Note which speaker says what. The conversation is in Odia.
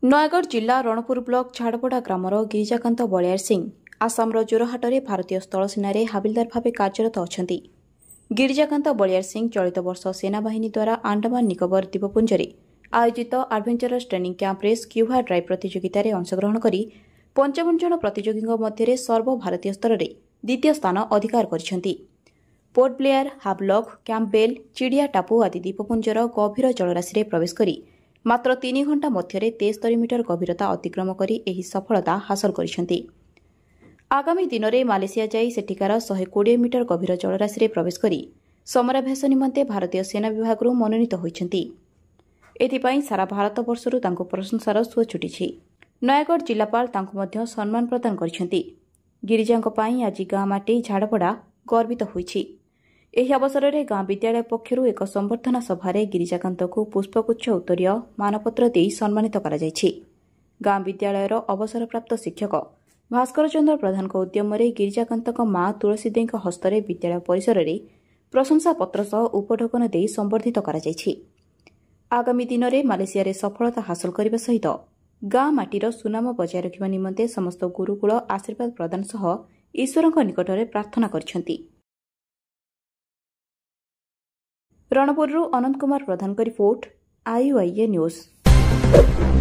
Speaker 1: ନୟାଗଡ଼ ଜିଲ୍ଲା ରଣପୁର ବ୍ଲକ ଝାଡ଼ପଡ଼ା ଗ୍ରାମର ଗିରିଜାକାନ୍ତ ବଳିଆର ସିଂ ଆସାମର ଜୋରହାଟରେ ଭାରତୀୟ ସ୍ଥଳସେନାରେ ହାବିଲଦାର ଭାବେ କାର୍ଯ୍ୟରତ ଅଛନ୍ତି। ଗିରିଜାକାନ୍ତ ବଳିଆର ସିଂ ଚଳିତ ବର୍ଷ ସେନାବାହିନୀ ଦ୍ୱାରା ଆଣ୍ଡାମାନ ନିକୋବର ଦ୍ୱୀପପୁଞ୍ଜରେ ଆୟୋଜିତ ଆଡଭେଞ୍ଚରସ୍ ଟ୍ରେନିଂ କ୍ୟାମ୍ପରେ ସ୍କ୍ୟୁବା ଡ୍ରାଇଭ୍ ପ୍ରତିଯୋଗିତାରେ ଅଂଶଗ୍ରହଣ କରି 55 ଜଣ ପ୍ରତିଯୋଗୀଙ୍କ ମଧ୍ୟରେ ସର୍ବଭାରତୀୟ ସ୍ତରରେ ଦ୍ୱିତୀୟ ସ୍ଥାନ ଅଧିକାର କରିଛନ୍ତି। ପୋର୍ଟ ବ୍ଲେୟାର, ହାଭଲକ୍, କ୍ୟାମ୍ପବେଲ୍, ଚିଡ଼ିଆ ଟାପୁ ଆଦି ଦ୍ୱୀପପୁଞ୍ଜର ଗଭୀର ଜଳରାଶିରେ ପ୍ରବେଶ କରି ମାତ୍ର 3 ଘଣ୍ଟା ମଧ୍ୟରେ 73 ମିଟର ଗଭୀରତା ଅତିକ୍ରମ କରି ଏହି ସଫଳତା ହାସଲ କରିଛନ୍ତି। ଆଗାମୀ ଦିନରେ ମାଲେସିଆ ଯାଇ ସେଠିକାର 120 ମିଟର ଗଭୀର ଜଳରାଶିରେ ପ୍ରବେଶ କରି ସମରାଭ୍ୟାସ ନିମନ୍ତେ ଭାରତୀୟ ସେନା ବିଭାଗରୁ ମନୋନୀତ ହୋଇଛନ୍ତି। ଏଥିପାଇଁ ସାରା ଭାରତବର୍ଷରୁ ତାଙ୍କୁ ପ୍ରଶଂସାର ସୁଅ ଛୁଟିଛି। ନୟାଗଡ଼ ଜିଲ୍ଲାପାଳ ତାଙ୍କୁ ମଧ୍ୟ ସମ୍ମାନ ପ୍ରଦାନ କରିଛନ୍ତି। ଗିରିଜାଙ୍କ ପାଇଁ ଆଜି ଗାଁ ମାଟି ଝାଡ଼ପଡ଼ା ଗର୍ବିତ ହୋଇଛି। ଏହି ଅବସରରେ ଗାଁ ବିଦ୍ୟାଳୟ ପକ୍ଷରୁ ଏକ ସମ୍ବର୍ଦ୍ଧନା ସଭାରେ ଗିରିଜାକାନ୍ତଙ୍କୁ ପୁଷ୍ପଗୁଚ୍ଛ ଉତ୍ତରୀୟ ମାନପତ୍ର ଦେଇ ସମ୍ମାନିତ କରାଯାଇଛି। ଗାଁ ବିଦ୍ୟାଳୟର ଅବସରପ୍ରାପ୍ତ ଶିକ୍ଷକ ଭାସ୍କର ଚନ୍ଦ୍ର ପ୍ରଧାନଙ୍କ ଉଦ୍ୟମରେ ଗିରିଜାକାନ୍ତଙ୍କ ମା ତୁଳସୀ ଦେଈଙ୍କ ହସ୍ତରେ ବିଦ୍ୟାଳୟ ପରିସରରେ ପ୍ରଶଂସାପତ୍ର ସହ ଉପଢୌକନ ଦେଇ ସମ୍ବର୍ଦ୍ଧିତ କରାଯାଇଛି। ଆଗାମୀ ଦିନରେ ମାଲେସିଆରେ ସଫଳତା ହାସଲ କରିବା ସହିତ ଗାଁ ମାଟିର ସୁନାମ ବଜାୟ ରଖିବା ନିମନ୍ତେ ସମସ୍ତ ଗୁରୁକୁଳ ଆଶୀର୍ବାଦ ପ୍ରଦାନ ସହ ଈଶ୍ୱରଙ୍କ ନିକଟରେ ପ୍ରାର୍ଥନା କରିଛନ୍ତି। ରଣପୁରରୁ ଅନନ୍ତ କୁମାର ପ୍ରଧାନଙ୍କ ରିପୋର୍ଟ, IUIA ନ୍ୟୁଜ୍।